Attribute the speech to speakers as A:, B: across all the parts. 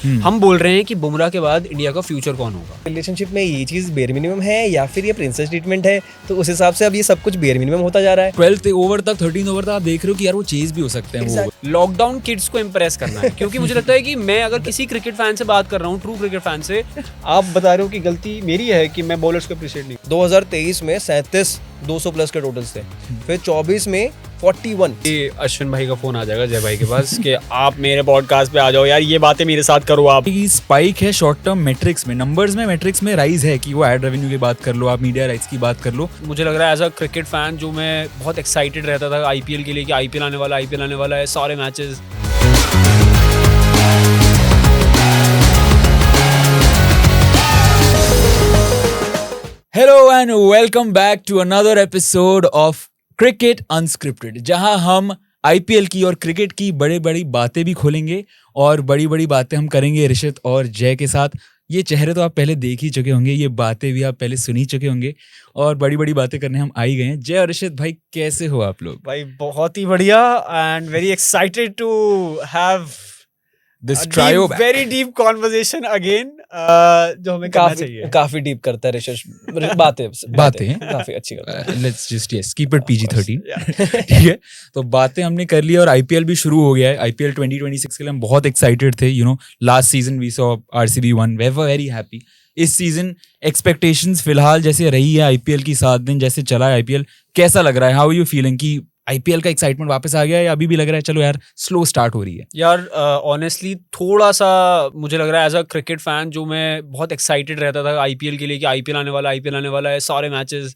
A: हम बोल रहे हैं कि बुमराह के बाद इंडिया का फ्यूचर कौन होगा।
B: रिलेशनशिप में ये चीज बेयर मिनिमम है या फिर ये प्रिंसेस ट्रीटमेंट है, तो उस हिसाब से अब ये सब कुछ बेयर मिनिमम होता जा रहा है।
C: 12th ओवर तक 13 ओवर तक आप देख रहे हो कि यार वो चेज भी हो सकते हैं। वो
A: लॉकडाउन किड्स को इम्प्रेस करना है, क्योंकि मुझे लगता है कि मैं अगर किसी क्रिकेट फैन से बात कर रहा हूँ, ट्रू क्रिकेट फैन से,
D: आप बता रहे हो कि गलती मेरी है कि मैं बॉलर्स को अप्रिशिएट नहीं।
B: 2023 में 37 200 प्लस के टोटल्स थे, फिर 24 में 41।
A: ये अश्विन भाई का फोन आ जाएगा जय भाई के पास कि आप मेरे पॉडकास्ट पे आ जाओ यार, ये बातें मेरे साथ करो आप।
C: स्पाइक है शॉर्ट टर्म मैट्रिक्स में, नंबर्स में, मैट्रिक्स में राइज है कि वो एड रेवेन्यू की बात कर लो, आप मीडिया राइट्स की बात कर लो।
A: मुझे लग रहा है एज अ क्रिकेट फैन जो मैं बहुत एक्साइटेड रहता था आईपीएल के लिए कि आईपीएल आने वाला है, सारे matches.
C: Hello and welcome back to another episode of cricket unscripted, जहां हम आईपीएल की और क्रिकेट की बड़ी बड़ी बातें भी खोलेंगे और बड़ी बड़ी बातें हम करेंगे ऋषित और जय के साथ। ये चेहरे तो आप पहले देख ही चुके होंगे, ये बातें भी आप पहले सुन ही चुके होंगे और बड़ी बड़ी बातें करने हम आ ही गए हैं। जय और ऋषित भाई, कैसे हो आप लोग?
D: भाई बहुत ही बढ़िया and very excited to have
C: this trio
D: very deep conversation again, जो हमें करना चाहिए।
B: काफी डीप करता है ऋषि, बातें काफी अच्छी करता है।
C: Let's just yes keep it PG-13 ठीक है। तो बातें हमने कर ली और आईपीएल भी शुरू हो गया है। आईपीएल 2026 के लिए हम बहुत एक्साइटेड थे। Last season we saw RCB won, we were very happy. इस सीजन एक्सपेक्टेशंस फिलहाल जैसे रही है, आईपीएल की 7 दिन जैसे चला है आईपीएल, कैसा लग रहा है? हाउ आर यू फीलिंग कि आईपीएल का एक्साइटमेंट वापस आ गया है या अभी भी लग रहा है चलो यार स्लो स्टार्ट हो रही है?
A: यार ऑनेस्टली थोड़ा सा मुझे लग रहा है एज अ क्रिकेट फैन जो मैं बहुत एक्साइटेड रहता था आईपीएल के लिए कि आईपीएल आने वाला है, सारे मैचेस,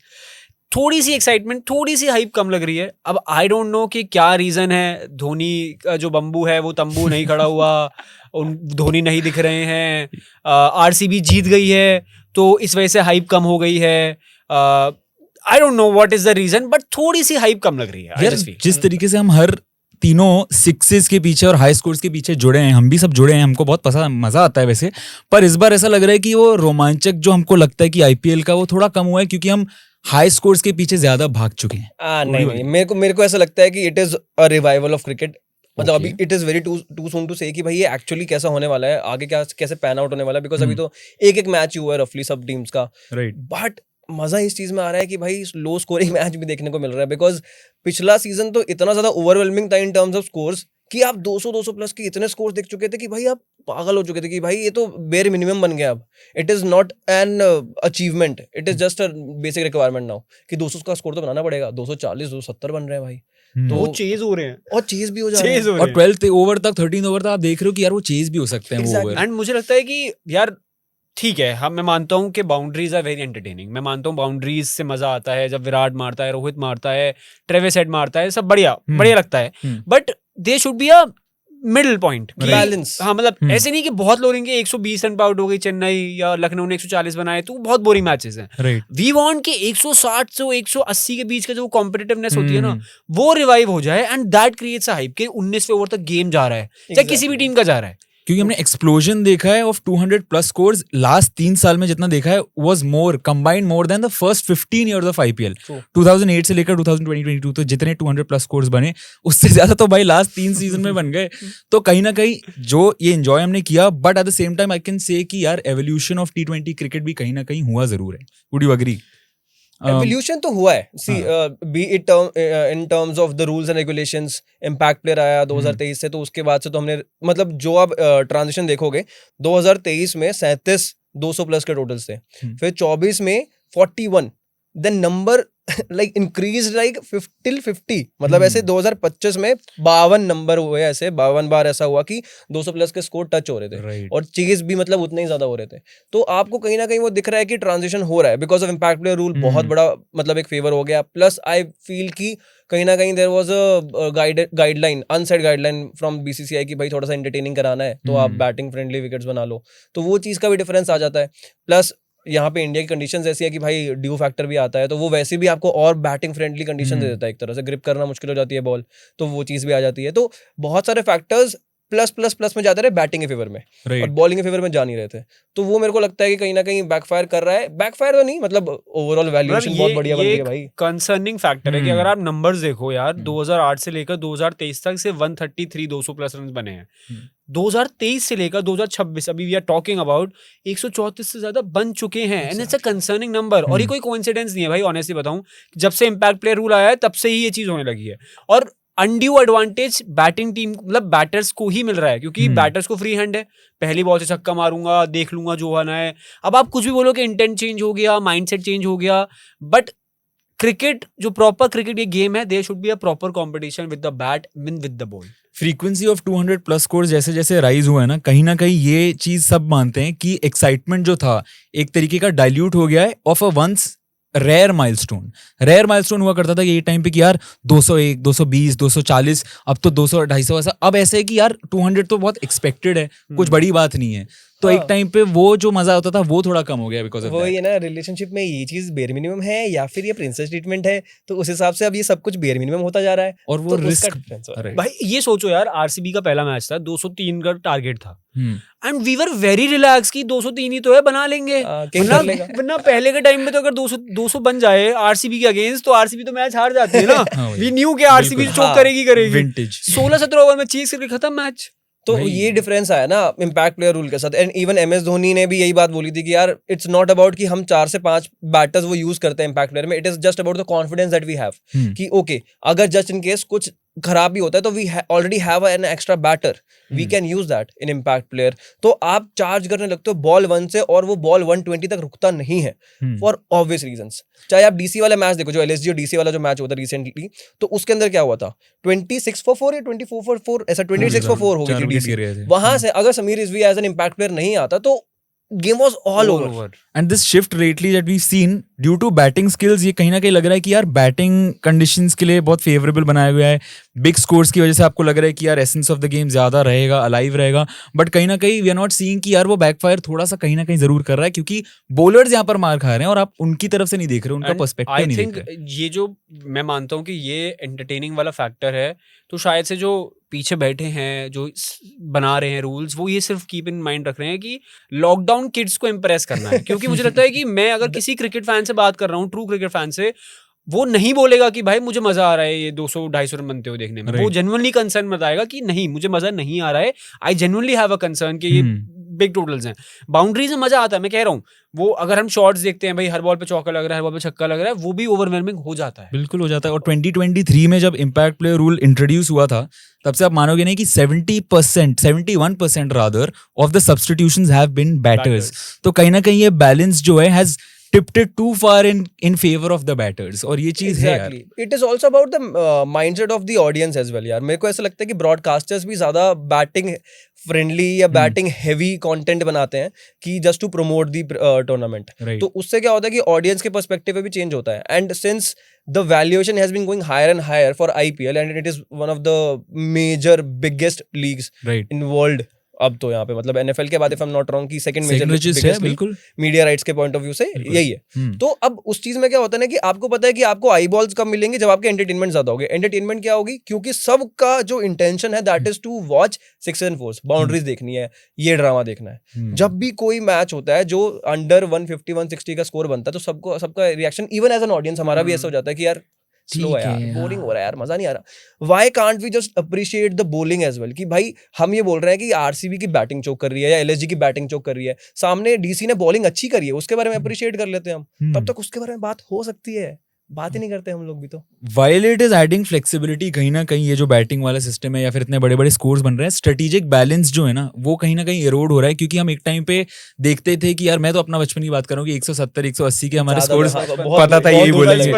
A: थोड़ी सी एक्साइटमेंट, थोड़ी सी हाइप कम लग रही है। अब आई डोंट नो कि क्या रीज़न है। धोनी का जो बम्बू है वो तंबू नहीं खड़ा हुआ, धोनी नहीं दिख रहे हैं, आरसीबी जीत गई है तो इस वजह से हाइप कम हो गई है। I don't know what is the reason, but थोड़ी सी हाइप कम लग रही है।
C: यार जिस तरीके से हम हर तीनों सिक्सेस के पीछे और हाई स्कोर्स के पीछे जुड़े हैं, हम भी सब जुड़े हैं, हमको बहुत पसंद मजा आता है वैसे, पर इस बार ऐसा लग रहा है कि वो रोमांचक जो हमको लगता है कि आईपीएल का वो थोड़ा कम हुआ है क्योंकि हम हाई स्कोर्स के पीछे ज्यादा भाग चुके हैं।
B: नहीं, मेरे को ऐसा लगता है कि it is a revival of cricket. मतलब अभी it is very too soon to say कि भाई ये एक्चुअली कैसा होने वाला है, आगे क्या कैसे पैन आउट होने वाला है, बिकॉज अभी तो एक मैच हुआ है रफली सब टीम्स का,
C: राइट।
B: बट मजा इस चीज में आ रहा है कि भाई लो स्कोरिंग मैच भी देखने को मिल रहा है। बिकॉज पिछला सीजन तो इतना ज्यादा ओवरवेलमिंग था इन टर्म्स ऑफ स्कोर्स कि आप 200 प्लस के इतने स्कोर्स देख चुके थे कि भाई आप पागल हो चुके थे कि भाई ये तो बेयर मिनिमम बन गया। अब it is not an achievement, it is just a basic requirement now कि 200 का स्कोर तो बनाना पड़ेगा। 240 270 बन रहे हैं भाई,
D: तो वो चेज हो रहे हैं
B: और चेज भी हो जा रहे हैं।
C: और 12th ओवर तक 13 ओवर तक आप देख रहे हो कि यार वो चेज भी हो सकते हैं वो ओवर।
A: एंड मुझे लगता है कि यार ठीक है, मैं मानता हूँ कि बाउंड्रीज आर वेरी एंटरटेनिंग। मैं मानता हूँ बाउंड्रीज से मजा आता है, जब विराट मारता है, रोहित मारता है, ट्रेविस हेड मारता है, सब बढ़िया लगता है। But they should be a middle point,
B: balance.
A: हाँ, मतलब ऐसे नहीं कि बहुत लोग लेंगे 120 रन पे आउट हो गई चेन्नई या लखनऊ ने 140 बनाए तो बहुत बोरिंग मैचेस हैं। वी वांट कि 160 से 180 के बीच का जो कॉम्पिटिटिवनेस होती है ना, वो रिवाइव हो जाए and that creates a hype कि 19वें ओवर तक गेम जा रहा है, चाहे किसी भी टीम का जा रहा है।
C: क्योंकि हमने एक्सप्लोजन देखा है ऑफ 200 प्लस स्कोर्स लास्ट 3 साल में, जितना देखा है was more combined more than the first 15 years of IPL. 2008 से लेकर 2020-22 तो जितने 200 प्लस स्कोर्स बने उससे ज्यादा तो भाई लास्ट 3 सीजन में बन गए। तो कहीं ना कहीं जो ये एंजॉय हमने किया, but at the same time I can say कि यार एवोल्यूशन ऑफ T20 क्रिकेट भी कहीं ना कहीं हुआ जरूर है। Would you agree?
B: एवोल्यूशन तो हुआ है। See be it in terms of the rules and regulations, impact player आया 2023 से, तो उसके बाद से तो हमने मतलब जो आप ट्रांजिशन देखोगे 2023 में 37 200 प्लस के टोटल्स थे, फिर 24 में 41, then number like increase like 50 मतलब ऐसे 2025 में 52 नंबर हुए, ऐसे 52 बार ऐसा हुआ कि 200 प्लस के स्कोर टच हो रहे थे और चेज भी मतलब उतने ही ज्यादा हो रहे थे। तो आपको कहीं ना कहीं वो दिख रहा है कि ट्रांजिशन हो रहा है because of impact player rule. बहुत बड़ा मतलब एक फेवर हो गया। प्लस आई फील कि कहीं ना कहीं there was a guideline, unsaid guideline from BCCI कि भाई थोड़ा सा एंटरटेनिंग कराना है तो आप बैटिंग फ्रेंडली विकेट्स बना लो, तो वो चीज का भी डिफरेंस आ जाता है। प्लस यहाँ पे इंडिया की कंडीशंस ऐसी है कि भाई ड्यू फैक्टर भी आता है, तो वो वैसे भी आपको और बैटिंग फ्रेंडली कंडीशन दे देता है। एक तरह से ग्रिप करना मुश्किल हो जाती है बॉल, तो वो चीज़ भी आ जाती है। तो बहुत सारे फैक्टर्स प्लस प्लस प्लस में जाते रहे बैटिंग के फेवर में और बॉलिंग के फेवर में जा नहीं रहे थे। तो वो मेरे को लगता है कि कहीं ना कहीं बैकफायर कर रहा है। बैकफायर तो नहीं, मतलब ओवरऑल वैल्यूएशन बहुत बढ़िया बन गई है भाई।
A: कंसर्निंग फैक्टर है कि अगर आप नंबर्स देखो यार, 2008 से लेकर 2023 तक से 133 200 प्लस रन बने हैं। 2023 से लेकर 2026 अभी वी आर टॉकिंग अबाउट 134 से ज्यादा बन चुके हैं and it's a concerning number. और ये कोई कोइंसिडेंस नहीं है भाई, ऑनेस्टली बताऊं, जब से इम्पैक्ट प्लेयर रूल आया है तब से ही ये चीज होने लगी है। और अनड्यू एडवांटेज बैटिंग टीम मतलब बैटर्स को ही मिल रहा है, क्योंकि बैटर्स को फ्री हैंड है, पहली बॉल से छक्का मारूंगा, देख लूंगा जो होना है। अब आप कुछ भी बोलो कि इंटेंट चेंज हो गया, माइंडसेट चेंज हो गया, बट क्रिकेट जो प्रॉपर क्रिकेट ये गेम है, there should be a proper competition with the bat mean with the ball.
C: Frequency of 200 plus scores जैसे जैसे राइज हुआ है ना कहीं ये चीज सब मानते हैं कि एक्साइटमेंट जो था एक तरीके का डाइल्यूट हो गया है of a once rare milestone हुआ करता था ये टाइम पे कि यार 201, 220, 240, अब तो 200, 250 ऐसा। अब ऐसा है कि यार 200 तो बहुत एक्सपेक्टेड है, कुछ बड़ी बात नहीं है। तो एक टाइम पे वो जो मजा होता था वो थोड़ा कम हो गया बिकॉज ऑफ
B: वो ये ना रिलेशनशिप में ये चीज बेयर मिनिमम है या फिर ये प्रिंसेस ट्रीटमेंट है, तो उस हिसाब से अब ये सब कुछ बेयर मिनिमम होता जा रहा है
C: और वो
B: तो उसका
C: रिस्क
B: difference हो रहा है।
A: भाई ये सोचो यार, आरसीबी का पहला मैच था, 203 का टारगेट था and we were very relax कि 203 ही तो है, बना लेंगे।
B: किंग कर लेगा।
A: वरना पहले के टाइम में तो अगर 200 बन जाए आरसीबी के अगेंस्ट तो आरसीबी तो मैच हार जाती है ना। वी न्यू कि आरसीबी
C: बिल्कुल।
A: चोक करेगी।
C: विंटेज
A: 16-17 ओवर में चीज करके खत्म मैच।
B: तो ये डिफरेंस आया ना इम्पैक्ट प्लेयर रूल के साथ। एंड इवन एमएस धोनी ने भी यही बात बोली थी कि यार इट्स नॉट अबाउट कि हम 4 से 5 बैटर्स वो यूज करते हैं इम्पैक्ट प्लेयर में, it is just about the confidence that we have कि ओके अगर जस्ट इन केस कुछ खराब भी होता है तो we already have an extra batter, we can use that in impact player. तो आप चार्ज करने लगते हो बॉल 1 से और वो बॉल 120 तक रुकता नहीं है फॉर ऑब्वियस रीजंस। चाहे आप डीसी वाला मैच देखो, जो एलएसजी और डीसी वाला जो मैच हुआ था रिसेंटली, तो उसके अंदर क्या हुआ था 26 for 4 या 24 for 4 ऐसा 26 for 4 हो गई थी डीसी। वहां से अगर Sameer Rizvi as an impact player नहीं आता तो game was all over.
C: And this shift lately that we seen due to batting skills, ये कहीं ना कहीं लग रहा है कि यार बैटिंग कंडीशंस के लिए बहुत फेवरेबल बनाया गया है। बिग स्कोर्स की वजह से आपको लग रहा है कि यार एसेंस ऑफ द गेम ज्यादा रहेगा, अलाइव रहेगा, बट कहीं ना कहीं वी आर नॉट सीइंग कि यार वो बैकफायर थोड़ा सा कहीं ना कहीं जरूर कर रहा है, क्योंकि बॉलर्स यहाँ पर मार खा रहे हैं और आप उनकी तरफ से नहीं देख रहे, उनका पर्सपेक्टिव नहीं देख रहे।
A: ये जो मैं मानता हूँ कि ये एंटरटेनिंग वाला फैक्टर है, तो शायद से जो पीछे बैठे हैं जो बना रहे हैं रूल्स, वो ये सिर्फ कीप इन माइंड रख रहे हैं कि लॉकडाउन किड्स को इम्प्रेस करना है। क्योंकि मुझे लगता है कि मैं अगर किसी क्रिकेट फैन से बात कर रहा हूँ, ट्रू क्रिकेट फैन से, वो नहीं बोलेगा कि भाई मुझे मजा आ रहा है ये 200-250 रन बनते हुए देखने में। वो जेन्युइनली कंसर्न बताएगा कि नहीं मुझे मजा नहीं आ रहा है, I genuinely have a concern कि ये बिग टोटल्स हैं। बाउंड्रीज में मजा आता है, मैं कह रहा हूँ। वो अगर हम शॉट्स देखते हैं भाई, हर बॉल पे चौका लग रहा है, हर बॉल पे छक्का लग रहा है, वो भी ओवरवेलमिंग हो जाता है।
C: बिल्कुल हो जाता है। और 2023 में जब इम्पैक्ट प्लेयर रूल इंट्रोड्यूस हुआ था, तब से आप मानोगे नहीं कि 71% rather of the substitutions have been batters. तो कहीं ना कहीं ये बैलेंस जो है has tipped it too far in favor of the batters, और ये चीज है यार।
B: It is also about the mindset of the audience as well यार। मेरे को ऐसा लगता है कि ब्रॉडकास्टर्स भी ज्यादा बैटिंग फ्रेंडली या बैटिंग हेवी कंटेंट बनाते हैं कि just to promote the tournament. तो उससे क्या होता है कि ऑडियंस के पर्सपेक्टिव में भी चेंज होता है। And since the valuation has been going higher and higher for IPL and it is one of the major biggest leagues in world अब तो यहाँ पे, मतलब NFL के बाद if I'm not wrong की second major biggest league,
C: बिल्कुल
B: media rights के पॉइंट ऑफ व्यू से यही है। तो अब उस चीज में क्या होता है ना कि आपको पता है कि आपको आई बॉल्स कब मिलेंगे जब आपके एंटरटेनमेंट ज्यादा होगी। एंटरटेनमेंट क्या होगी, क्योंकि सबका जो इंटेंशन है that is to watch 6 and 4 boundaries देखनी है, ये ड्रामा देखना है। जब भी कोई मैच होता है जो अंडर 150 160 का स्कोर बनता है, तो सबका reaction even as an audience हमारा भी ऐसा हो जाता है कि यार स्लो है यार, बोरिंग हो रहा है यार, मजा नहीं आ रहा। Why can't we just appreciate the bowling as well, कि भाई हम ये बोल रहे हैं कि आरसीबी की बैटिंग चोक कर रही है या एलएसजी की बैटिंग चोक कर रही है, सामने डीसी ने बॉलिंग अच्छी करी है, उसके बारे में अप्रिशिएट कर लेते हैं हम, तब तक उसके बारे में बात हो सकती है। बात ही नहीं करते हम लोग भी। तो
C: while it is adding flexibility, कहीं ना कहीं ये जो बैटिंग वाला सिस्टम है या फिर इतने बड़े बड़े स्कोर्स बन रहे हैं, स्ट्रेटेजिक बैलेंस जो है ना वो कहीं ना कहीं एरोड हो रहा है। क्योंकि हम एक टाइम पे देखते थे कि यार, मैं तो अपना बचपन की बात करूँ कि 170 180 के हमारे स्कोर्स पता था, यही बोलेंगे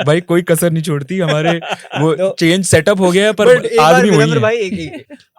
C: भाई, कोई कसर नहीं छोड़ती हमारे, वो चेंज सेटअप हो गया, पर आदमी वही है।
A: भाई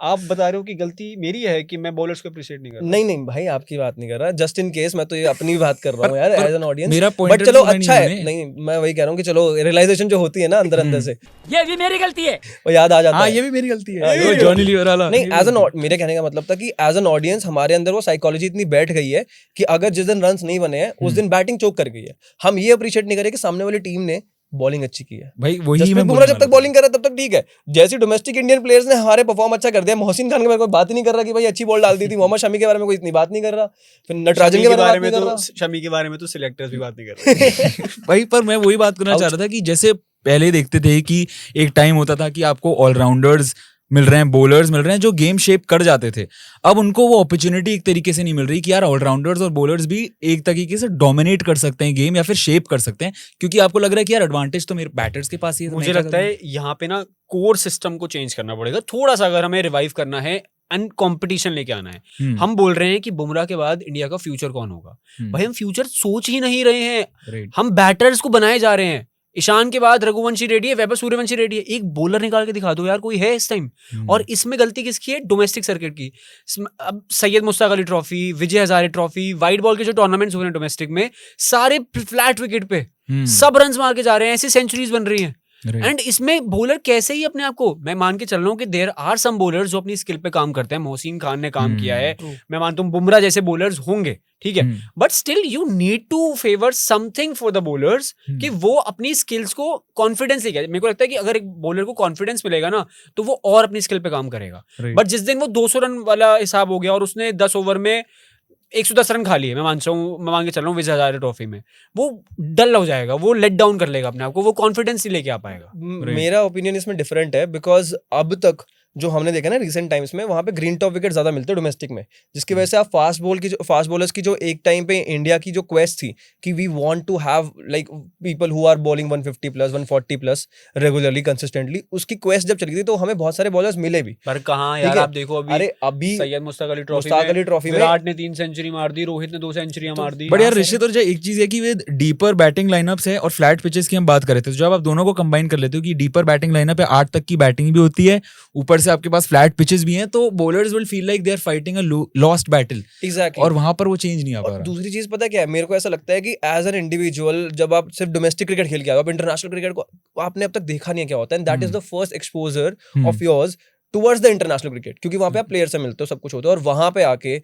A: आप बता रहे हो कि गलती मेरी है कि मैं बॉलर्स को अप्रिशिएट नहीं कर रहा।
B: नहीं भाई, आपकी बात नहीं कर रहा, जस्ट इन केस मैं तो ये अपनी बात कर रहा हूँ यार एज एन ऑडियंस।
C: मेरा
B: बट चलो अच्छा है, नहीं मैं वही कह रहा हूँ कि चलो रियलाइजेशन जो होती है ना अंदर से, ये भी मेरी गलती है, वो याद आ जाता है।
C: ये भी मेरी गलती है, जॉनी लीवर वाला।
B: नहीं, एज एन मेरे कहने का मतलब था कि एज एन ऑडियंस हमारे अंदर वो साइकोलॉजी इतनी बैठ गई है कि अगर जिस दिन रन्स नहीं बने हैं उस दिन बैटिंग चोक कर गई है। हम ये अप्रिशिएट नहीं करें कि सामने वाली टीम ने बॉलिंग अच्छी की है।
C: भाई वही मैं
B: बुमराह जब तक बॉलिंग कर रहा है तब तक ठीक है। जैसे डोमेस्टिक इंडियन प्लेयर्स ने हमारे परफॉर्म अच्छा कर दिया, मोहसिन खान के बारे में कोई बात ही नहीं कर रहा कि भाई अच्छी बॉल डाल दी थी, मोहम्मद शमी के बारे में कोई इतनी बात नहीं कर रहा, फिर नटराजन के बारे में तो
A: शमी के बारे में तो सिलेक्टर्स भी बात नहीं कर रहे।
C: भाई पर मैं वही बात करना चाह रहा था कि जैसे पहले देखते थे कि एक टाइम होता था कि आपको ऑलराउंडर्स मिल रहे हैं, बॉलर्स मिल रहे हैं जो गेम शेप कर जाते थे। अब उनको वो अपॉर्चुनिटी एक तरीके से नहीं मिल रही कि यार ऑलराउंडर्स और बॉलर्स भी एक तरीके से डोमिनेट कर सकते हैं गेम या फिर शेप कर सकते हैं, क्योंकि आपको लग रहा है कि यार एडवांटेज तो मेरे बैटर्स के पास ही है। तो
A: मुझे
C: मैं क्या
A: लगता है यहाँ पे ना कोर सिस्टम को चेंज करना पड़ेगा थोड़ा सा, अगर हमें रिवाइव करना है एंड कंपटीशन लेके आना है।
C: करूं?
A: हम बोल रहे हैं कि बुमराह के बाद इंडिया का फ्यूचर कौन होगा, भाई हम फ्यूचर सोच ही नहीं रहे हैं,
C: राइट,
A: हम बैटर्स को बनाए जा रहे हैं। ईशान के बाद रघुवंशी रेड्डी है, वैभव सूर्यवंशी रेड्डी है, एक बॉलर निकाल के दिखा दो यार, कोई है इस टाइम। और इसमें गलती किसकी है? डोमेस्टिक सर्किट की। अब Syed Mushtaq Ali trophy, Vijay Hazare trophy, white ball के जो टूर्नामेंट्स हो रहे हैं डोमेस्टिक में, सारे फ्लैट विकेट पे सब रन्स मार के जा रहे हैं, ऐसी सेंचुरीज बन रही हैं। एंड इसमें बॉलर कैसे ही अपने आप को, मैं मान के चल रहा हूँ कि देयर आर सम बॉलर्स जो अपनी स्किल पे काम करते हैं, मोहसिन खान ने काम किया है, मैं मानता हूँ बुमराह जैसे बॉलर्स होंगे, ठीक है, but still you need to favour something for the bowlers कि वो अपनी स्किल्स को कॉन्फिडेंस लेके। मेरे को लगता है कि अगर एक बॉलर को कॉन्फिडेंस मिलेगा ना तो वो और अपनी स्किल पे काम करेगा। बट जिस दिन वो 200 रन वाला हिसाब हो गया और उसने 10 ओवर में 110 रन खा लिए, मैं मान के चल रहा हूँ विजय हजारे ट्रॉफी में, वो डल हो जाएगा, वो लेट डाउन कर लेगा अपने आप को, वो कॉन्फिडेंस ही लेके आ पाएगा।
B: मेरा ओपिनियन इसमें डिफरेंट है, बिकॉज अब तक जो हमने देखा ना रिसेंट टाइम्स में, वहाँ पे ग्रीन टॉप विकेट ज्यादा मिलते हैं डोमेस्टिक में, जिसकी वजह से आप फास्ट बॉलर्स की जो एक टाइम पे इंडिया की जो क्वेस्ट थी कि we want to have like people who are bowling 150 plus 140 plus regularly consistently, उसकी क्वेस्ट जब चली थी तो हमें बहुत सारे बॉलर्स मिले भी।
A: पर कहाँ यार, आप देखो अभी,
B: अरे अभी
A: सैयद मुश्ताक अली
B: ट्रॉफी में
A: विराट ने 3 सेंचुरी मार दी, रोहित ने 2 सेंचुरियां मार दी।
C: बट यार ऋषित और जय, एक चीज है कि वे डीपर बैटिंग लाइनअप्स है और फ्लैट पिचेस की हम बात कर रहे थे, तो जब आप दोनों को कंबाइन कर लेते हो कि डीपर बैटिंग लाइनअप है, 8 तक की बैटिंग भी होती है, ऊपर से आपके पास फ्लैट पिचेस भी हैं, तो bowlers will feel like they are fighting a lost battle.
B: Exactly,
C: और वहां पर वो चेंज नहीं आ पा रहा।
B: दूसरी चीज पता है क्या है, मेरे को ऐसा लगता है कि एज एन इंडिविजुअल जब आप सिर्फ डोमेस्टिक क्रिकेट खेल के आए हो, आप इंटरनेशनल क्रिकेट को आपने अब तक देखा नहीं है क्या होता है, that is the first exposure of yours towards the international cricket, क्योंकि वहां पे आप प्लेयर से मिलते हो, सब कुछ होता है, और वहां पे आके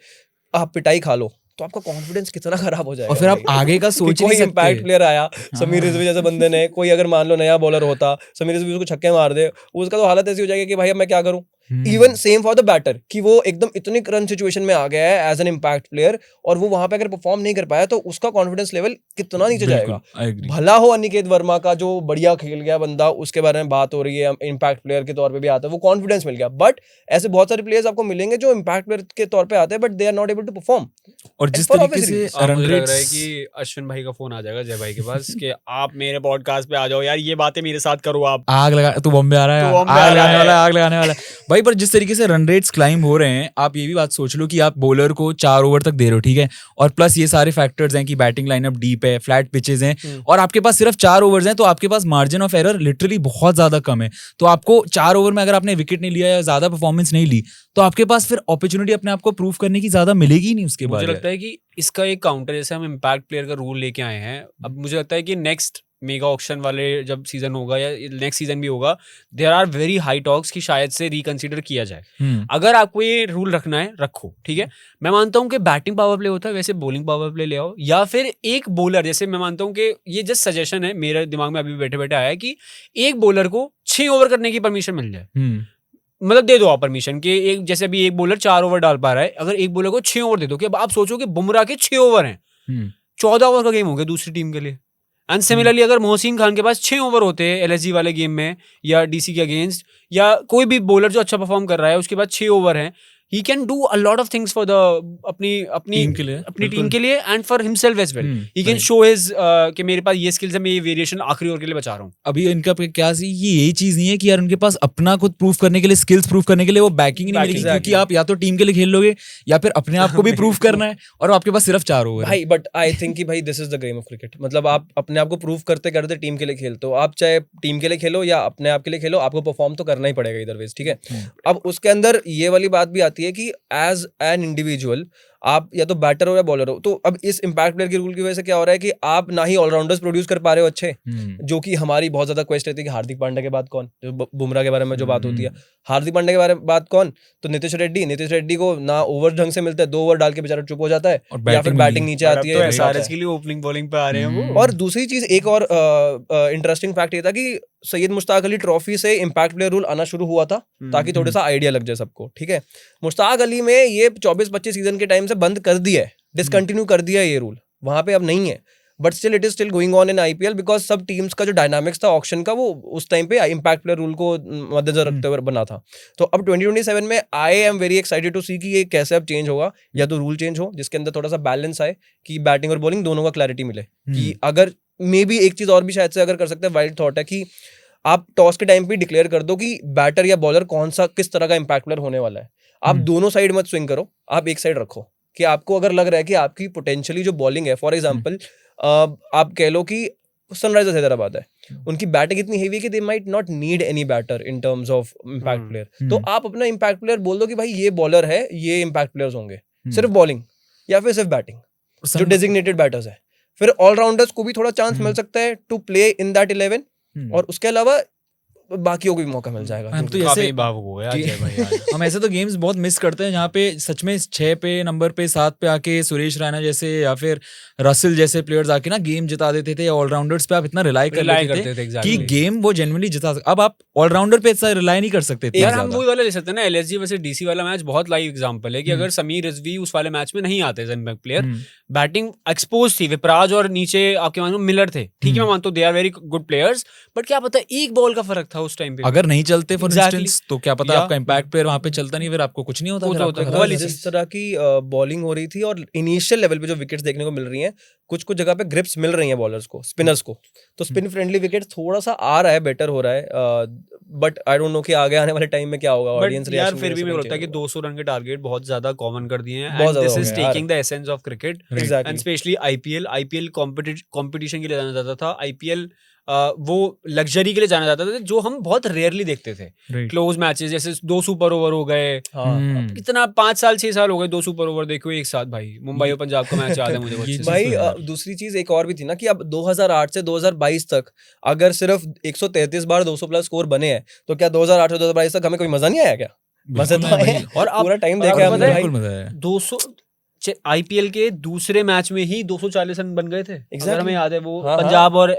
B: आप पिटाई खा लो तो आपका कॉन्फिडेंस कितना खराब हो जाएगा।
C: और फिर आप आगे का सोच नहीं
B: कोई
C: सकते।
B: इम्पैक्ट प्लेयर आया, समीर रिजवी जैसे बंदे ने, कोई अगर मान लो नया बॉलर होता, समीर रिजवी उसको छक्के मार दे, उसका तो हालत ऐसी हो जाएगी कि भाई अब मैं क्या करूं। Even same for the batter कि वो एकदम इतनी रन सिचुएशन में आ गया है एज एन इम्पैक्ट प्लेयर, और वो वहां पे अगर परफॉर्म नहीं कर पाया तो उसका कॉन्फिडेंस लेवल कितना नीचे जाएगा। भला हो अनिकेत वर्मा का जो बढ़िया खेल गया बंदा, उसके बारे में बात हो रही है, इम्पैक्ट प्लेयर के तौर पे भी आता है, वो कॉन्फिडेंस मिल गया, बट ऐसे बहुत सारे प्लेयर्स आपको मिलेंगे जो इम्पैक्ट प्लेयर के तौर पे आते हैं but they are not able to perform.
C: और जिस तरीके से
A: मुझे लग रहा है कि अश्विन भाई का फोन आ जाएगा जय भाई के पास कि आप मेरे पॉडकास्ट पे आ जाओ यार, ये बातें मेरे साथ करो, आप
C: आग लगा, तू बॉम्बे आ रहा है, आग लगाने वाला है, आग लगाने वाला है भाई। पर जिस तरीके से रन रेट्स क्लाइंब हो रहे हैं, आप ये भी बात सोच लो कि आप बॉलर को 4 ओवर तक दे रहे हो, ठीक है, और प्लस ये सारे फैक्टर्स हैं कि बैटिंग लाइनअप डीप है, फ्लैट पिचेस हैं, और आपके पास सिर्फ 4 ओवर्स हैं, तो आपके पास मार्जिन ऑफ एरर लिटरली बहुत ज्यादा कम है। तो आपको 4 ओवर में अगर आपने विकेट नहीं लिया या ज्यादा परफॉर्मेंस नहीं ली, तो आपके पास फिर अपॉर्चुनिटी अपने आप को प्रूव करने की ज्यादा मिलेगी ही नहीं उसके बाद।
A: मुझे लगता है कि इसका एक काउंटर, जैसे हम इम्पैक्ट प्लेयर का रूल लेके आए हैं, अब मुझे लगता है कि नेक्स्ट मेगा ऑक्शन वाले जब सीजन होगा या नेक्स्ट सीजन भी होगा, there are very high talks कि शायद से रिकंसीडर किया जाए। अगर आपको ये रूल रखना है रखो, ठीक है। मैं मानता हूँ कि बैटिंग पावर प्ले होता है, वैसे बॉलिंग पावर प्ले ले आओ, या फिर एक बॉलर, जैसे मैं मानता हूँ कि ये जस्ट सजेशन है, मेरे दिमाग में अभी बैठे बैठे आया है कि एक बॉलर को 6 ओवर करने की परमिशन मिल जाए। मतलब दे दो आप परमिशन कि एक, जैसे अभी एक बॉलर 4 ओवर डाल पा रहा है, अगर एक बॉलर को 6 ओवर दे दो, कि अब आप सोचो कि बुमराह के 6 ओवर हैं, 14 ओवर का गेम हो गया दूसरी टीम के लिए। एंड सिमिलरली अगर मोहसिन खान के पास 6 ओवर होते हैं एलएसजी वाले गेम में या डीसी के अगेंस्ट, या कोई भी बॉलर जो अच्छा परफॉर्म कर रहा है उसके बाद 6 ओवर हैं, he can do a lot of things for the अपनी टीम के लिए and for himself as well. he can show his कि मेरे पास ये स्किल्स है, मैं ये वेरिएशन आखिरी ओवर के लिए बचा रहा हूँ।
C: अभी इनका क्या सी ये यही चीज नहीं है कि यार उनके पास अपना खुद प्रूफ करने के लिए, स्किल्स प्रूफ करने के लिए वो बैकिंग नहीं मिलेगी, क्योंकि आप या तो टीम के लिए खेल लोगे या फिर अपने आप को भी प्रूफ करना है, और आपके पास सिर्फ 4 ओवर
B: भाई। बट आई थिंक कि भाई this is the game of cricket, मतलब आप अपने आप को प्रूफ करते करते टीम के लिए खेलते हो, आप चाहे टीम के लिए खेलो या अपने आप के लिए खेलो, आपको परफॉर्म तो करना ही पड़ेगा इधर वेज, ठीक है। अब उसके अंदर ये वाली बात भी आती है कि एज एन इंडिविजुअल आप या तो बैटर हो या बॉलर हो, तो अब इस इम्पैक्ट प्लेयर के रूल की वजह से क्या हो रहा है कि आप ना ही ऑलराउंडर्स प्रोड्यूस कर पा रहे हो अच्छे, जो कि हमारी बहुत ज्यादा क्वेश्चन रहती है कि हार्दिक पांड्या के बाद कौन, जो बुमराह के बारे में जो बात होती है, हार्दिक पांड्या के बारे में बात कौन, तो नीतीश रेड्डी को ना ओवर ढंग से मिलता है, 2 ओवर डाल के बेचारा चुप हो जाता है, या फिर बैटिंग नीचे आती है,
A: एसआरएच के लिए ओपनिंग बॉलिंग पे आ रहे हैं वो।
B: और दूसरी चीज एक और इंटरेस्टिंग फैक्ट ये था कि सैयद मुश्ताक अली ट्रॉफी से इम्पैक्ट प्लेयर रूल आना शुरू हुआ था, ताकि थोड़ा सा आइडिया लग जाए सबको, ठीक है। मुश्ताक अली में ये 24-25 सीजन के टाइम से बंद कर दिया है, डिसकंटिन्यू कर दिया है ये रूल, वहां पे अब नहीं है। But still it is still going on in IPL because सब टीम्स का जो डायनामिक्स था ऑक्शन का वो उस टाइम पे इम्पैक्ट प्लेयर रूल को मद्देनजर रखते हुए बना था. तो अब 2027 में I am very excited to see कि ये कैसे अब चेंज होगा. या तो रूल चेंज हो जिसके अंदर थोड़ा सा बैलेंस आए कि बैटिंग और बॉलिंग दोनों का क्लैरिटी मिले. कि अगर मे बी एक चीज और भी शायद से अगर कर सकते हैं, वाइल्ड थॉट है कि आप टॉस के टाइम पे डिक्लेयर कर दो कि बैटर या बॉलर कौन सा किस तरह का इम्पैक्ट प्लेयर होने वाला है. आप दोनों साइड मत स्विंग करो, आप एक साइड रखो कि आपको अगर लग रहा है कि आपकी पोटेंशियली जो बॉलिंग है, फॉर एग्जांपल आप कह लो कि सनराइजर्स हैदराबाद है, उनकी बैटिंग इतनी हेवी है कि they might not need any batter in terms of impact player. तो आप अपना इम्पैक्ट प्लेयर बोल दो कि भाई ये बॉलर है, ये इम्पैक्ट प्लेयर्स होंगे, सिर्फ बॉलिंग या फिर सिर्फ बैटिंग जो डेजिग्नेटेड बैटर्स है. फिर ऑलराउंडर्स को भी थोड़ा चांस मिल सकता है टू प्ले इन दैट 11 और उसके अलावा बाकियों को भी मौका मिल जाएगा.
C: हम तो
A: काफी
C: ऐसे
A: भावुक हो गया अजय भाई आज.
C: हम ऐसे तो गेम्स बहुत मिस करते हैं जहाँ पे सच में 6 पे नंबर पे 7 पे आके सुरेश रैना जैसे या फिर रसल जैसे प्लेयर्स आके ना गेम जिता देते थे, या ऑलराउंडर्स पे आप इतना रिलाई कर लेते
A: करते थे
C: थे
A: exactly.
C: कि गेम वो जेन्युइनली जिता सकते. अब आप ऑलराउंडर पे इतना रिलाई नहीं कर सकते थे
A: यार हम
C: ज्यादा.
A: वही वाला ले सकते हैं ना, एलएसजी वर्सेस डीसी वाला मैच बहुत लाइव एग्जांपल है कि अगर समीर रिजवी उस वाले मैच में नहीं आते as an player, batting expose थी, विपराज और नीचे आपके मानो मिलर थे, ठीक है मैं मानता हूं they are very good players, but क्या पता एक बॉल का फर्क था उस टाइम पे.
C: अगर नहीं चलते फॉर
A: Exactly.
C: इंस्टेंस तो क्या पता
A: या-
C: आपका इम्पैक्ट प्लेयर वहां पे चलता नहीं, फिर आपको कुछ नहीं होता.
A: वो
C: फिर
A: तो
C: आपका
A: होता है,
C: खत्म.
A: वो वाली
B: जिस तरह की बॉलिंग हो रही थी और इनिशियल लेवल पे जो विकेट्स देखने को मिल रही हैं, कुछ कुछ जगह पे ग्रिप्स मिल रही हैं बॉलर्स को, स्पिनर्स को, तो स्पिन फ्रेंडली विकेट थोड़ा सा आ रहा है, बेटर हो रहा है. बट आई डोंट नो कि आगे आने वाले टाइम में क्या होगा. ऑडियंस
A: बट यार फिर भी मेरे को लगता है कि 200 रन के टारगेट बहुत ज्यादा कॉमन कर दिए हैं,
B: बहुत
A: एंड
B: ज्यादा
A: दिस
B: हो
A: इज
B: गया यार.
A: Taking the essence of cricket and
B: exactly.
A: Specially IPL competition के लिए जाना जाता था. आईपीएल वो लग्जरी के लिए जाना जाता था जो हम बहुत रेयरली देखते थे.
C: Right.
A: क्लोज मैचेस जैसे 2 सुपर ओवर हो गए,
B: हाँ
A: कितना 5 साल 6 साल हो गए 2 सुपर ओवर देखो एक साथ. भाई मुंबई और पंजाब का मैच याद है मुझे
C: ये
A: अच्छे से.
B: भाई
C: तो है यार.
B: दूसरी चीज एक और भी थी ना कि अब 2008 से 2022 तक अगर सिर्फ 133 बार 200 प्लस स्कोर बने हैं, तो क्या 2008 से 2022 तक हमें कोई मजा नहीं आया क्या? मजा तो
C: बिल्कुल
B: आया.
C: भाई.
A: और अब
B: पूरा टाइम
A: और
B: देखा
A: आपको
B: हमने
A: पता है,
B: भाई.
C: बिल्कुल मजा है.
A: 200 आईपीएल के दूसरे मैच में ही 240 रन बन गए थे. अगर हमें याद है वो
B: हाँ,
A: पंजाब और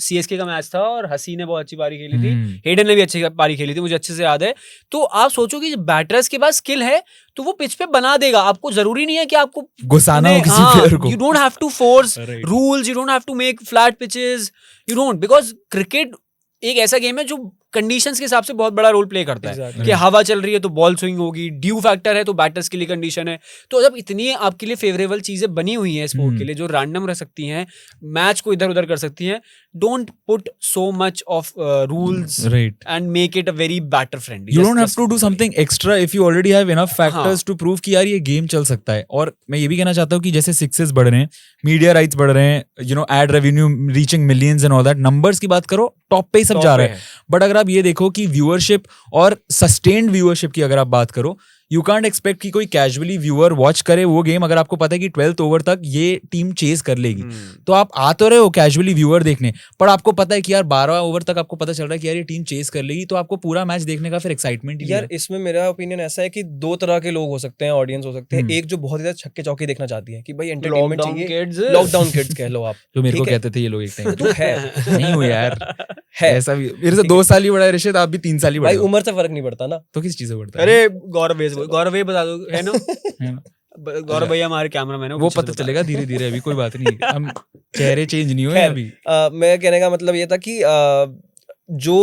A: सीएसके का मैच था और हसी ने बहुत अच्छी पारी खेली थी, हेडन ने भी अच्छी पारी खेली थी, मुझे अच्छे से याद है. तो आप सोचो कि बैटर्स के पास स्किल है तो वो पिच पे बना देगा. आपको जरूरी नहीं है कि आपको
C: घुसाना हो किसी प्लेयर को.
A: You don't have to force
C: Right.
A: Rules, you don't have to make flat pitches, you don't, because cricket एक ऐसा गेम है जो कंडीशंस के हिसाब से बहुत बड़ा रोल प्ले करता है.
B: Exactly.
A: कि हवा चल रही है तो बॉल स्विंग होगी, ड्यू फैक्टर है तो बैटर्स के लिए कंडीशन है. तो जब इतनी आपके लिए फेवरेबल चीजें बनी हुई हैं स्पोर्ट के लिए जो रैंडम रह सकती हैं, मैच को इधर उधर कर सकती हैं, don't put so much of rules
C: Right.
A: And make it a very batter friendly.
C: You don't have to do something extra if you already have enough factors to prove कि यार ये गेम चल सकता है. और मैं ये भी कहना चाहता हूँ कि जैसे सिक्सेस बढ़ रहे हैं, मीडिया राइट्स बढ़ रहे हैं, ad revenue reaching millions and all that, numbers की बात करो टॉप पे ही सब जा रहा है. बट अगर आप ये देखो कि व्यूअरशिप और सस्टेन्ड व्यूअरशिप की अगर आप बात करो, यू कांट एक्सपेक्ट कि कोई कैजुअली व्यूअर वॉच करे वो गेम अगर आपको पता है कि 12th ओवर तक ये टीम चेस कर लेगी. तो आप आ तो रहे हो कैजुअली व्यूअर देखने, पर आपको पता है कि यार 12 ओवर तक आपको पता चल रहा है कि यार ये टीम चेस कर लेगी, तो आपको पूरा मैच देखने का फिर एक्साइटमेंट ही
B: यार इसमें मेरा ओपिनियन ऐसा है कि दो तरह के लोग हो सकते हैं, ऑडियंस हो सकते हैं. एक जो बहुत ज्यादा छक्के चौके देखना चाहती है कि भाई एंटरटेनमेंट चाहिए, लॉकडाउन किड्स कह लो आप,
C: जो मेरे को
B: ठीक है?
C: कहते थे ये लोग एक टाइम.
B: तो है
C: नहीं हो यार,
B: है
C: ऐसा भी मेरे से 2 साल ही बड़ा है ऋषित, आप भी 3 साल ही बड़े
B: भाई,
C: हो.
B: उम्र से फर्क नहीं पड़ता ना.
C: तो किस चीज से बढ़ता है?
A: अरे गौरव बता दो है ना.
C: है ना?
A: गौरव भैया हमारे कैमरामैन है,
C: वो पता चलेगा धीरे धीरे, अभी कोई बात नहीं है. हम चेहरे चेंज नहीं हुए
B: खैर,
C: अभी.
B: मैं कहने का मतलब ये था कि जो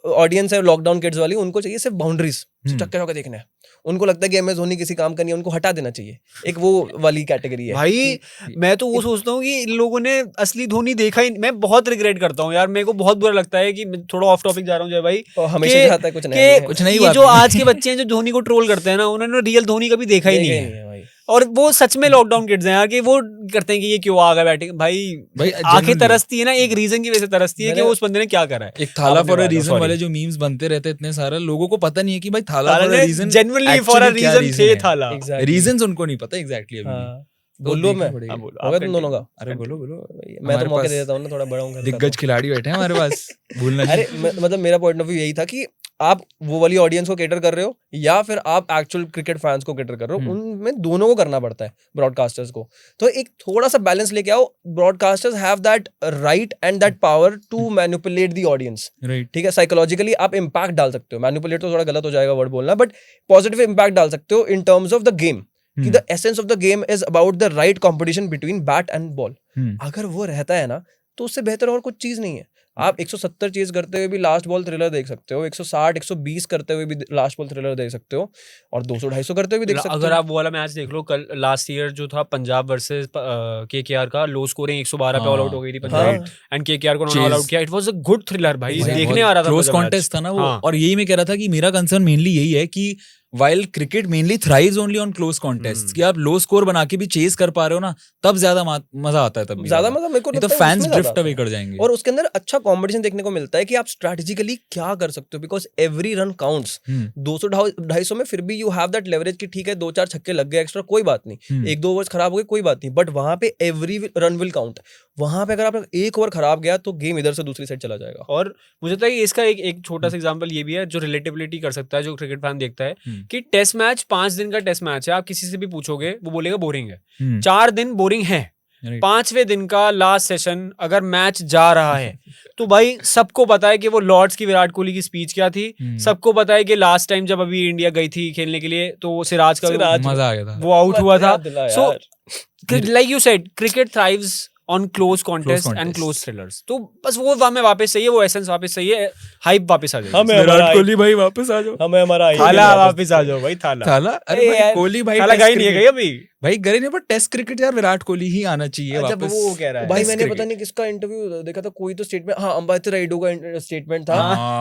B: ऑडियंस है लॉकडाउन किड्स वाली, उनको चाहिए सिर्फ बाउंड्रीज, छक्के चौके देखने हैं. उनको लगता है कि एमएस धोनी किसी काम का नहीं है, उनको हटा देना चाहिए. एक वो वाली कैटेगरी है
A: भाई. मैं तो वो सोचता हूँ कि इन लोगों ने असली धोनी देखा ही. मैं बहुत रिग्रेट करता हूँ यार, मेरे को बहुत बुरा लगता है कि मैं थोड़ा ऑफ टॉपिक जा रहा हूँ जय भाई,
B: और हमेशा
A: के-
B: चाहता है कुछ
A: कि
B: नया
C: कुछ नई
A: ये
C: बात
A: जो
C: नहीं।
A: आज के बच्चे हैं जो धोनी को ट्रोल करते हैं ना, उन्होंने रियल धोनी कभी देखा ही नहीं है.
B: भाई.
A: और वो सच में लॉकडाउन किड्स हैं यार, कि वो करते हैं कि ये क्यों आ गया बैटिंग. भाई आंखें
C: genuinely.
A: तरसती है ना, एक रीजन की वजह से तरसती है कि
B: मैंने-
A: उस बंदे ने क्या करा है.
C: एक थाला
A: आपने
C: फॉर अ
A: बात-
C: रीजन
A: sorry.
C: वाले जो मीम्स बनते रहते हैं इतने सारे, लोगों को पता नहीं है कि भाई Thala for a reason
A: genuinely for a
C: actually क्या
A: रीजन
C: reason
A: थे
C: है.
A: थाला.
B: Exactly.
C: रीजंस उनको नहीं पता एग्जैक्टली अभी.
B: हाँ.
C: तो
B: बोलो
C: देखना
B: मैं
C: पड़ेगा.
A: हाँ, बोलो,
B: होगा
A: आप
B: तुम दोनों का.
C: अरे बोलो
B: मैं तो
C: हमारे
B: मौके
C: पास
B: दे देता हूँ ना, थोड़ा बड़ा हूँ.
C: दिग्गज खिलाड़ी बैठे हैं हमारे पास, भूलना
B: अरे मतलब मेरा पॉइंट ऑफ व्यू यही था कि आप वो वाली ऑडियंस को कैटर कर रहे हो या फिर आप एक्चुअल क्रिकेट फैंस को कैटर कर रहे हो, उनमें दोनों को करना पड़ता है ब्रॉडकास्टर्स को. तो एक थोड़ा सा बैलेंस लेके आओ. Broadcasters have that right and that power to manipulate the audience.
C: Right.
B: ठीक है, साइकोलॉजिकली आप इम्पैक्ट डाल सकते हो. मैनिपुलेट तो थोड़ा गलत हो जाएगा वर्ड बोलना, बट पॉजिटिव इम्पैक्ट डाल सकते हो in terms of the game. कि the essence of the game is about the right competition between bat and ball. अगर वो रहता है ना तो उससे बेहतर और कुछ चीज नहीं है। आप 170 चेज करते हुए भी लास्ट बॉल थ्रिलर देख सकते हो, 160 120 करते हुए भी लास्ट बॉल थ्रिलर देख सकते हो, और 200 250 करते हुए भी देख सकते हो।
A: अगर आप वो वाला मैच देख लो, कल लास्ट ईयर जो था पंजाब वर्सेस केकेआर का, लो स्कोरिंग 112 पे ऑल आउट हो गई थी पंजाब एंड केकेआर को ऑल आउट किया। It was a good thriller भाई, देखने आ रहा था,
C: क्लोज कॉन्टेस्ट था ना वो। और यही मैं कह रहा था कि मेरा कंसर्न मेनली यही है कि while cricket mainly thrives only on close contests, कि आप लो स्कोर बना के भी चेस कर पा रहे हो ना, तब ज्यादा मजा आता है। तब
B: ज्यादा मजा मेरे को
C: नहीं तो फैंस ड्रिफ्ट अवे कर जाएंगे।
B: और उसके अंदर अच्छा कंपटीशन देखने को मिलता है कि आप स्ट्रैटेजिकली क्या कर सकते हो, बिकॉज एवरी रन काउंट्स। 200 250 में फिर भी यू हैव दैट लेवरेज कि ठीक है 2-4 छक्के लग गए एक्स्ट्रा, कोई बात नहीं, 1-2 ओवर्स खराब हो गए कोई बात नहीं, बट वहां पे एवरी रन विल काउंट। वहां पे अगर आप एक ओवर खराब गया तो गेम इधर से दूसरी साइड चला जाएगा।
A: और मुझे लगता है कि इसका एक छोटा सा एग्जांपल ये भी है जो रिलेटेबिलिटी कर सकता है, जो क्रिकेट फैन देखता है, कि टेस्ट मैच 5 दिन का टेस्ट मैच है, आप किसी से भी पूछोगे वो बोलेगा बोरिंग है। 4 दिन बोरिंग है, 5वें दिन का लास्ट सेशन अगर मैच जा रहा है तो भाई सबको पता है कि वो लॉर्ड्स की विराट कोहली की स्पीच क्या थी, सबको पता है कि लास्ट टाइम जब अभी इंडिया गई थी खेलने के लिए तो सिराज का
C: मजा आ गया था,
A: वो आउट हुआ था। So like you said, cricket thrives on close contest and close thrillers. तो बस वो हमें वापस चाहिए, वो एसेंस वापस चाहिए, हाइप वापस आ जाए।
C: विराट कोहली भाई वापस आ जाओ,
B: हमें हमारा
A: थाला वापस आ जाओ भाई, थाला।
C: अरे भाई कोहली भाई
A: थाला गई नहीं है, गई अभी
C: भाई गई नहीं, पर टेस्ट क्रिकेट यार विराट कोहली ही आना चाहिए वापस।
A: वो कह रहा है
B: भाई, मैंने पता नहीं किसका इंटरव्यू देखा था, कोई तो स्टेटमेंट, हाँ अंबाती राइडू का स्टेटमेंट था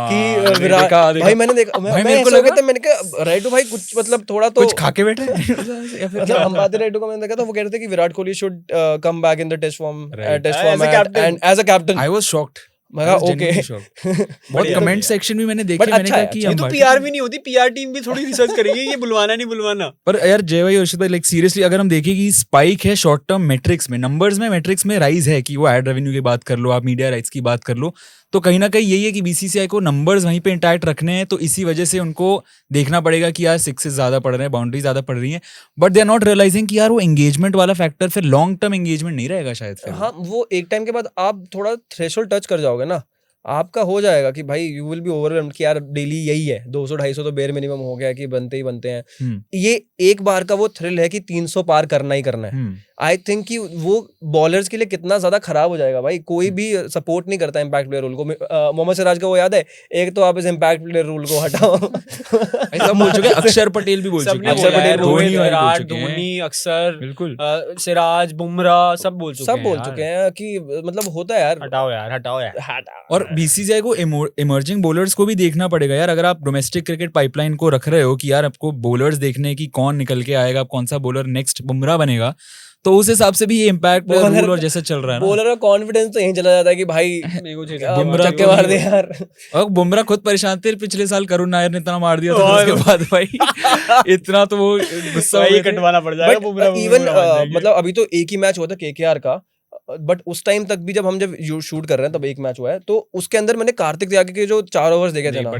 B: कि विराट भाई, मैंने देखा, मेरे को लगा था, मैंने कहा राइडू भाई कुछ मतलब थोड़ा तो
C: कुछ खा के बैठे
B: मतलब अंबाती राइडू का मैंने देखा था, वो कह रहे थे कि Virat Kohli should come back in the test form and as a captain.
C: I was shocked.
B: मैं ओके
C: बहुत कमेंट सेक्शन भी मैंने देखे, मैंने कहा कि
A: ये तो पीआर भी नहीं होती, पीआर टीम भी थोड़ी रिसर्च करेगी ये बुलवाना नहीं बुलवाना।
C: पर यार जय भाई अर्षित भाई, लाइक सीरियसली अगर हम देखें कि स्पाइक है शॉर्ट टर्म मेट्रिक्स में, नंबर्स में, मेट्रिक्स में राइज है, कि वो एड रेवेन्यू की बात कर लो, आप मीडिया राइट्स की बात कर लो, तो कहीं ना कहीं यही है कि बीसीसीआई को नंबर्स वहीं पे इंटैक्ट रखने हैं, तो इसी वजह से उनको देखना पड़ेगा कि यार सिक्सेस ज्यादा पड़ रहे हैं, बाउंड्री ज्यादा पड़ रही हैं, but they are not realising कि यार वो एंगेजमेंट वाला फैक्टर फिर लॉन्ग टर्म एंगेजमेंट नहीं रहेगा शायद फिर।
B: हाँ, वो एक टाइम के बाद आप थोड़ा थ्रेशोल्ड टच कर जाओगे ना, आपका हो जाएगा कि भाई यू विल बी ओवरवेल्म्ड कि यार डेली यही है, 200 250 तो बेर मिनिमम हो गया कि बनते ही बनते हैं। ये एक बार का वो थ्रिल है कि 300 पार करना ही करना है। आई थिंक कि वो बॉलर्स के लिए कितना ज्यादा खराब हो जाएगा भाई, कोई भी सपोर्ट नहीं करता इम्पैक्ट प्लेयर रूल को। मोहम्मद सिराज का वो याद है, एक तो आप इस इम्पैक्ट प्लेयर रूल को हटाओ।
C: सब बोल चुके, अक्षर पटेल भी बोल चुके,
A: अक्षर पटेल, विराट, धोनी, अक्षर,
C: बिल्कुल
A: सिराज, बुमराह, सब बोल चुके
B: हैं कि मतलब होता है यार,
A: हटाओ यार।
C: और बीसीसीआई को इमर्जिंग बॉलर्स को भी देखना पड़ेगा यार। अगर आप डोमेस्टिक क्रिकेट पाइपलाइन को रख रहे हो कि यार आपको बॉलर्स देखने की कौन निकल के आएगा, कौन सा बॉलर नेक्स्ट बुमराह बनेगा, तो उस हिसाब से भी ये इम्पैक्ट रूल और जैसा चल रहा है ना,
B: बॉलर का कॉन्फिडेंस तो यहीं चला जाता है कि भाई बुमराह के मार दे यार।
C: और बुमराह खुद परेशान थे पिछले साल, करुण नायर ने इतना मार दिया था, उसके बाद भाई इतना तो वो गुस्सा
A: ही कटवाना पड़ जाएगा बुमराह।
B: इवन मतलब अभी तो एक ही मैच हुआ था केकेआर का, बट उस टाइम तक भी जब शूट कर रहे हैं तब एक मैच हुआ है, तो उसके अंदर मैंने कार्तिक त्यागी के जो 4 ओवर्स देखे थे ना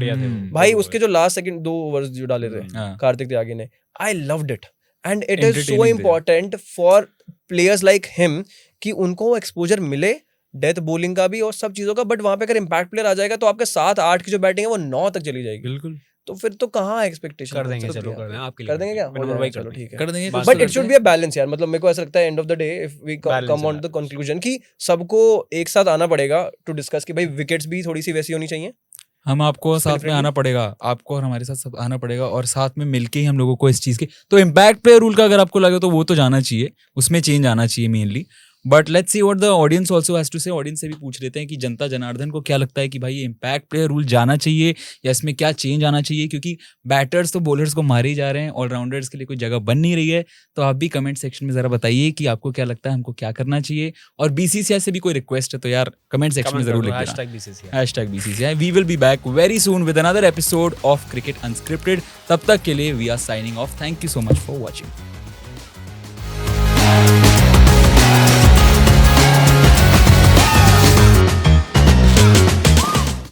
B: भाई, उसके जो लास्ट सेकंड 2 ओवर्स जो डाले थे कार्तिक त्यागी ने, I loved it and it is so important for players like him कि उनको एक्सपोजर मिले डेथ बॉलिंग का भी और सब चीजों का। बट वहां पे अगर इम्पैक्ट प्लेयर आ जाएगा तो आपके 7-8 की जो बैटिंग है वो 9 तक चली जाएगी।
C: बिल्कुल,
B: तो फिर तो कहाँ एक्सपेक्टेशन
A: कर देंगे, चलो कर देंगे, आपके लिए
B: कर देंगे क्या,
A: चलो
B: ठीक है
C: कर देंगे,
B: but it should be a balance यार। मतलब मेरे को ऐसा लगता है end of the day if we come on the conclusion कि सबको एक साथ आना पड़ेगा टू डिस्कस कि भाई विकेट्स भी थोड़ी सी वैसी होनी चाहिए,
C: हम आपको साथ में आना पड़ेगा, आपको और हमारे साथ सब आना पड़ेगा, और साथ में मिलके ही हम लोगों को इस चीज के, तो इम्पैक्ट प्लेयर रूल का अगर आपको लगे तो वो तो जाना चाहिए, उसमें चेंज आना चाहिए mainly. But let's see what the audience also has to say. Audience से भी पूछ लेते हैं कि जनता जनार्दन को क्या लगता है कि भाई ये इम्पैक्ट प्लेयर रूल जाना चाहिए या इसमें क्या चेंज आना चाहिए, क्योंकि बैटर्स तो बॉलर्स को मारे ही जा रहे हैं, ऑलराउंडर्स के लिए कोई जगह बन नहीं रही है। तो आप भी कमेंट सेक्शन में जरा बताइए कि आपको क्या लगता है, हमको क्या करना चाहिए, और बीसीसीआई से भी कोई रिक्वेस्ट है तो यार कमेंट सेक्शन में जरूर लिख देना, #BCCI। We will be back very soon with another episode of cricket unscripted. तब तक के लिए we are signing off. Thank you so much for watching.